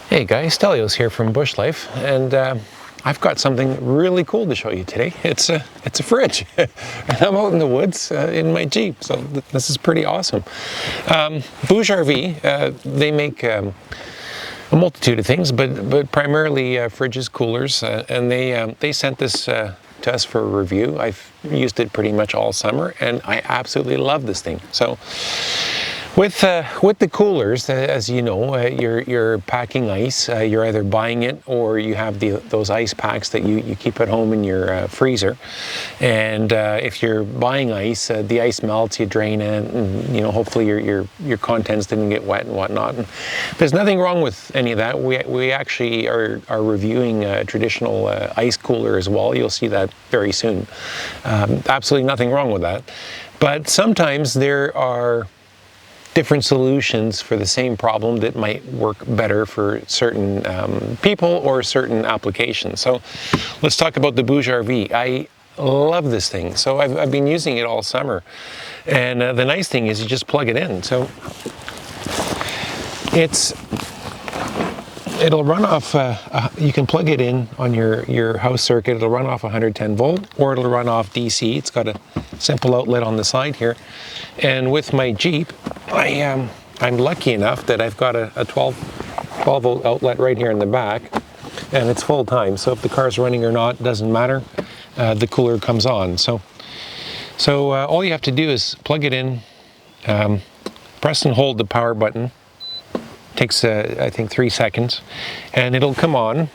Hey guys, Stelios here from BushLife, and I've got something really cool to show you today. It's a fridge, and I'm out in the woods in my Jeep, so this is pretty awesome. BougeRV, they make a multitude of things, but primarily fridges, coolers, and they sent this to us for a review. I've used it pretty much all summer, and I absolutely love this thing. So. With the coolers, as you know, you're packing ice. You're either buying it or you have those ice packs that you keep at home in your freezer. And if you're buying ice, the ice melts, you drain it, and hopefully your contents didn't get wet and whatnot. And there's nothing wrong with any of that. We actually are reviewing a traditional ice cooler as well. You'll see that very soon. Absolutely nothing wrong with that. But sometimes there are different solutions for the same problem that might work better for certain people or certain applications. So let's talk about the BougeRV. I love this thing. So I've been using it all summer. And the nice thing is you just plug it in. So it'll run off, you can plug it in on your house circuit. It'll run off 110 volt or it'll run off DC. It's got a simple outlet on the side here. And with my Jeep, I'm lucky enough that I've got a 12 volt outlet right here in the back, and it's full time. So if the car's running or not, doesn't matter. The cooler comes on. So all you have to do is plug it in, press and hold the power button. Takes I think 3 seconds, and it'll come on,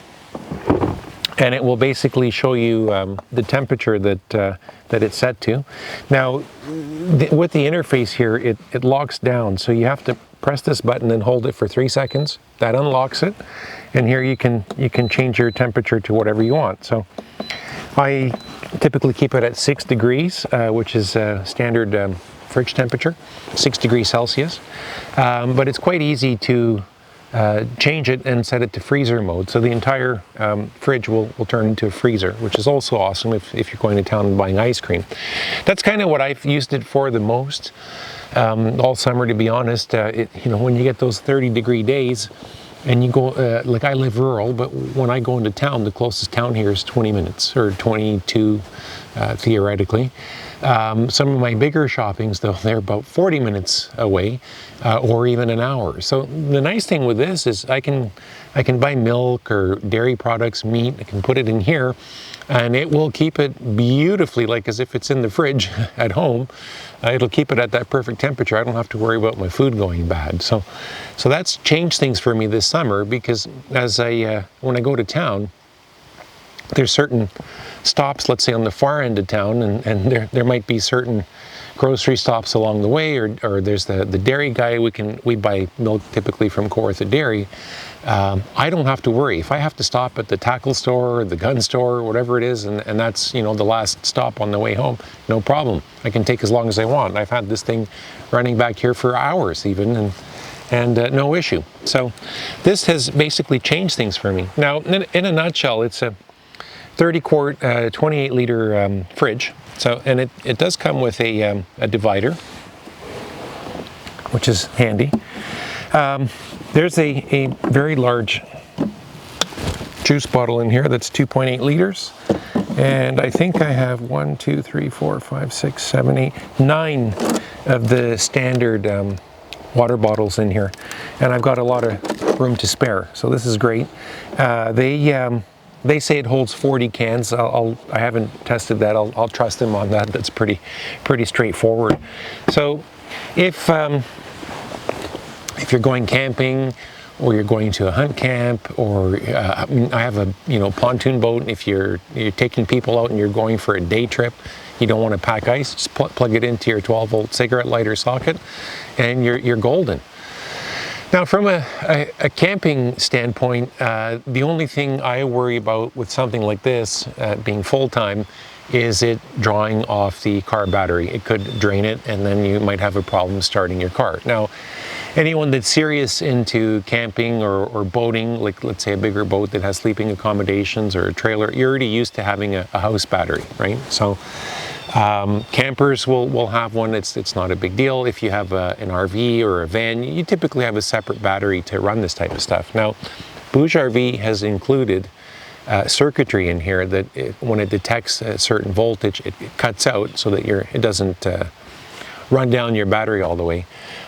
and it will basically show you the temperature that it's set to. Now, with the interface here, it locks down, so you have to press this button and hold it for 3 seconds. That unlocks it, and here you can change your temperature to whatever you want. So I typically keep it at 6 degrees, which is standard fridge temperature, 6 degrees Celsius, but it's quite easy to change it and set it to freezer mode. So the entire fridge will turn into a freezer, which is also awesome if you're going to town and buying ice cream. That's kind of what I've used it for the most all summer, to be honest. When you get those 30-degree days and you go, like I live rural, but when I go into town, the closest town here is 20 minutes or 22 theoretically. Some of my bigger shoppings, though, they're about 40 minutes away or even an hour. So the nice thing with this is I can buy milk or dairy products, meat, I can put it in here, and it will keep it beautifully, like as if it's in the fridge at home. It'll keep it at that perfect temperature. I don't have to worry about my food going bad. So that's changed things for me this summer, because as when I go to town, there's certain stops, let's say on the far end of town, and there might be certain grocery stops along the way, or there's the dairy guy. We buy milk typically from Kawartha Dairy. I don't have to worry. If I have to stop at the tackle store or the gun store or whatever it is, and that's the last stop on the way home, no problem. I can take as long as I want. I've had this thing running back here for hours even, and no issue. So this has basically changed things for me. Now, in a nutshell, it's a 30-quart, 28-liter fridge. So, and it does come with a divider, which is handy. There's a very large juice bottle in here that's 2.8 liters. And I think I have 1, 2, 3, 4, 5, 6, 7, 8, 9 of the standard water bottles in here. And I've got a lot of room to spare. So this is great. They say it holds 40 cans. I haven't tested that. I'll trust them on that. That's pretty straightforward. So if you're going camping, or you're going to a hunt camp, or I have a pontoon boat. If you're taking people out and you're going for a day trip, you don't want to pack ice. Just plug it into your 12-volt cigarette lighter socket, and you're golden. Now, from a camping standpoint, the only thing I worry about with something like this, being full-time, is it drawing off the car battery. It could drain it, and then you might have a problem starting your car. Now, anyone that's serious into camping or boating, like let's say a bigger boat that has sleeping accommodations or a trailer, you're already used to having a house battery, right? So campers will have one. It's not a big deal. If you have an RV or a van, you typically have a separate battery to run this type of stuff. Now, BougeRV has included circuitry in here that when it detects a certain voltage, it cuts out so that it doesn't run down your battery all the way.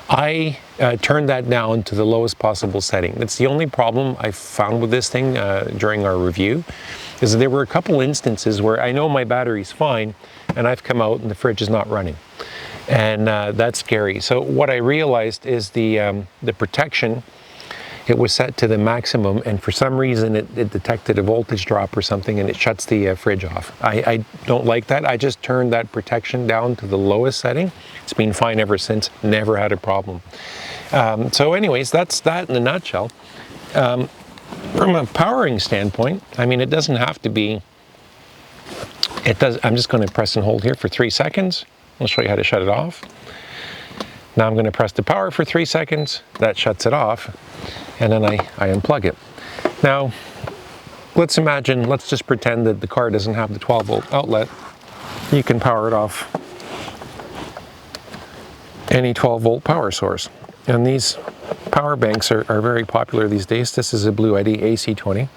I turned that down to the lowest possible setting. That's the only problem I found with this thing during our review, is that there were a couple instances where I know my battery's fine and I've come out and the fridge is not running. And that's scary. So what I realized is the protection, it was set to the maximum, and for some reason it detected a voltage drop or something and it shuts the fridge off. I don't like that. I just turned that protection down to the lowest setting. It's been fine ever since, never had a problem. So anyways, that's that in a nutshell. From a powering standpoint, I mean, it doesn't have to be, I'm just going to press and hold here for 3 seconds. I'll show you how to shut it off. Now I'm going to press the power for 3 seconds, that shuts it off, and then I unplug it. Now, let's just pretend that the car doesn't have the 12 volt outlet. You can power it off any 12 volt power source. And these power banks are very popular these days. This is a Bluetti AC20.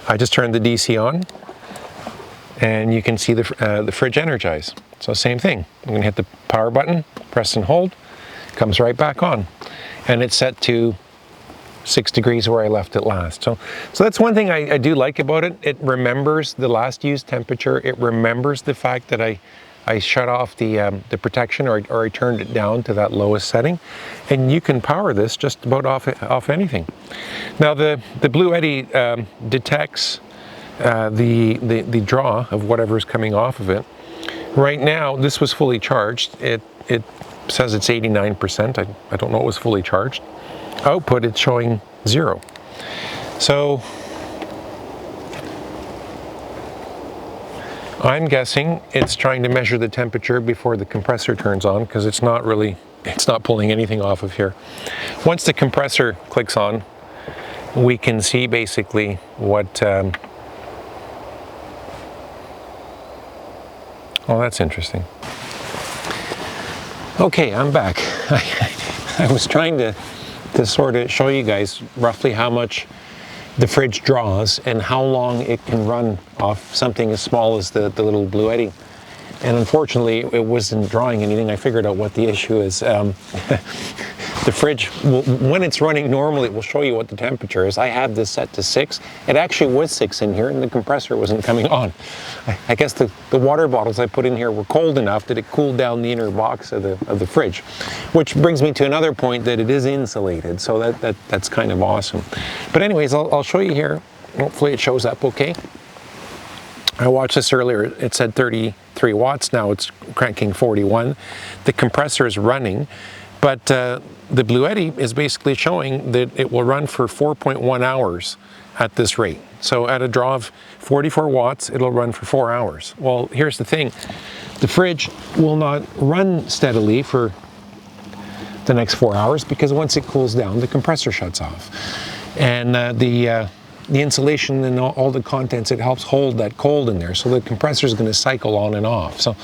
I just turned the DC on, and you can see the fridge energize. So same thing, I'm going to hit the power button, press and hold, comes right back on. And it's set to 6 degrees where I left it last. So that's one thing I do like about it. It remembers the last used temperature. It remembers the fact that I shut off the protection, or I turned it down to that lowest setting. And you can power this just about off anything. Now the Bluetti detects the draw of whatever's coming off of it. Right now, this was fully charged. It says it's 89%. I don't know it was fully charged. Output, it's showing 0. So I'm guessing it's trying to measure the temperature before the compressor turns on, because it's not pulling anything off of here. Once the compressor clicks on, we can see basically what oh, that's interesting. Okay, I'm back. I was trying to sort of show you guys roughly how much the fridge draws and how long it can run off something as small as the little Bluetti. And unfortunately, it wasn't drawing anything. I figured out what the issue is. The fridge, when it's running normally, it will show you what the temperature is. I have this set to 6. It actually was 6 in here, and the compressor wasn't coming on. I guess the water bottles I put in here were cold enough that it cooled down the inner box of the fridge. Which brings me to another point, that it is insulated, so that's kind of awesome. But anyways, I'll show you here. Hopefully it shows up okay. I watched this earlier, it said 33 watts, now it's cranking 41. The compressor is running, but the Bluetti is basically showing that it will run for 4.1 hours at this rate. So at a draw of 44 watts, it'll run for 4 hours. Well, here's the thing, the fridge will not run steadily for the next 4 hours, because once it cools down, the compressor shuts off. And the insulation and all the contents, it helps hold that cold in there, so the compressor is going to cycle on and off. So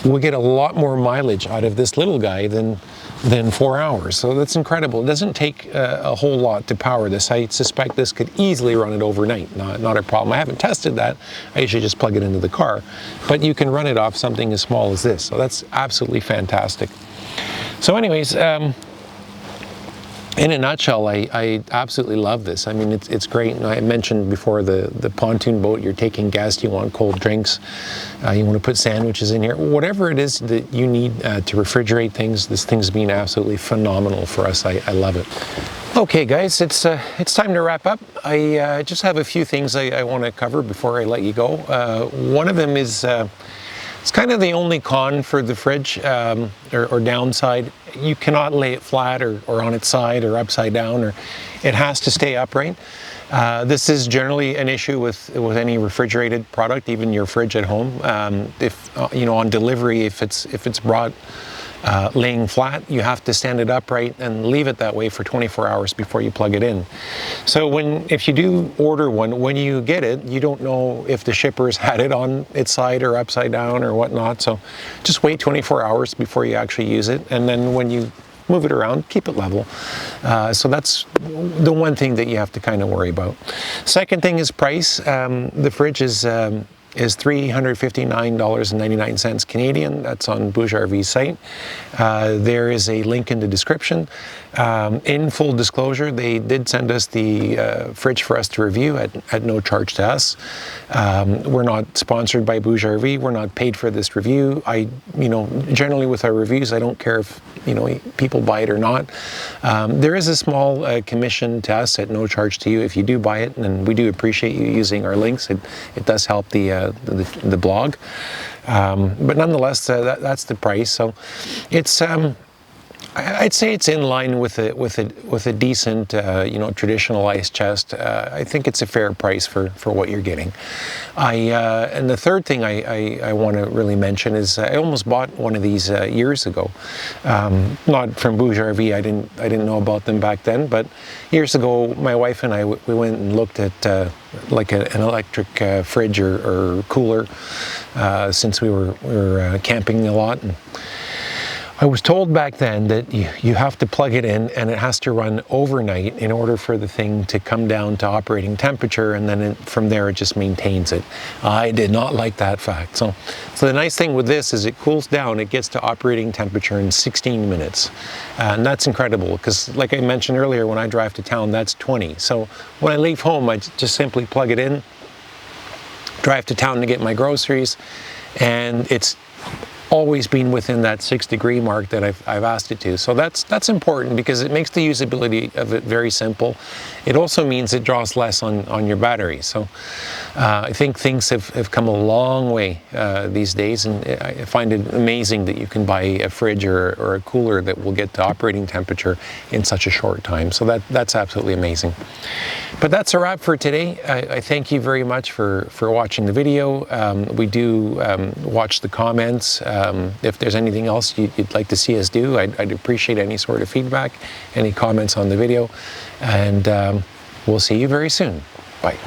we'll get a lot more mileage out of this little guy than 4 hours. So that's incredible. It doesn't take a whole lot to power this. I suspect this could easily run it overnight, not a problem. I haven't tested that. I usually just plug it into the car, but you can run it off something as small as this. So that's absolutely fantastic. So anyways, in a nutshell, I absolutely love this. I mean, it's great. I mentioned before the pontoon boat, you're taking guests, you want cold drinks, you want to put sandwiches in here. Whatever it is that you need to refrigerate things, this thing's been absolutely phenomenal for us. I love it. Okay guys, it's time to wrap up. I just have a few things I want to cover before I let you go. One of them is it's kind of the only con for the fridge, or downside. You cannot lay it flat or on its side or upside down, or it has to stay upright. This is generally an issue with any refrigerated product, even your fridge at home. If you know, on delivery, if it's brought laying flat, you have to stand it upright and leave it that way for 24 hours before you plug it in. So if you do order one, when you get it, you don't know if the shipper's had it on its side or upside down or whatnot. So just wait 24 hours before you actually use it. And then when you move it around, keep it level. So that's the one thing that you have to kind of worry about. Second thing is price. The fridge is $359.99 Canadian. That's on BougeRV's site. There is a link in the description. In full disclosure, they did send us the fridge for us to review at no charge to us. We're not sponsored by BougeRV. We're not paid for this review. Generally with our reviews, I don't care if people buy it or not. There is a small commission to us at no charge to you if you do buy it, and we do appreciate you using our links. It does help the blog, but nonetheless, that's the price. So it's I'd say it's in line with a decent traditional ice chest. I think it's a fair price for what you're getting. And the third thing I want to really mention is I almost bought one of these years ago. Not from BougeRV. I didn't know about them back then, but years ago my wife and I we went and looked at like an electric fridge or cooler since we were camping a lot. And I was told back then that you have to plug it in and it has to run overnight in order for the thing to come down to operating temperature, and then from there it just maintains it. I did not like that fact. So the nice thing with this is it cools down, it gets to operating temperature in 16 minutes. And that's incredible because, like I mentioned earlier, when I drive to town, that's 20. So when I leave home, I just simply plug it in, drive to town to get my groceries, and it's always been within that 6-degree mark that I've asked it to. So that's important because it makes the usability of it very simple. It also means it draws less on your battery. So I think things have come a long way these days, and I find it amazing that you can buy a fridge or a cooler that will get to operating temperature in such a short time. So that's absolutely amazing. But that's a wrap for today. I thank you very much for watching the video. We do watch the comments. If there's anything else you'd like to see us do, I'd appreciate any sort of feedback, any comments on the video, and we'll see you very soon. Bye.